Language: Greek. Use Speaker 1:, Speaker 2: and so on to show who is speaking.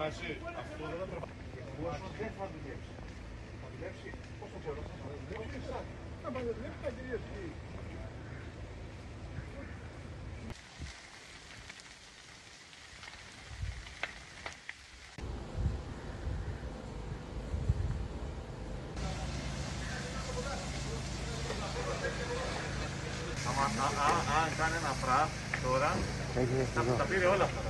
Speaker 1: Εντάξει, αυτό δεν θα πρέπει. Δεν θα δουλέψει. Θα δουλέψει. Πώς θα μπορώ να δουλέψει. Να μα δουλέψει τα κυρίες. Αν κάνει ένα φρά τώρα, θα τα πήρε όλα αυτά.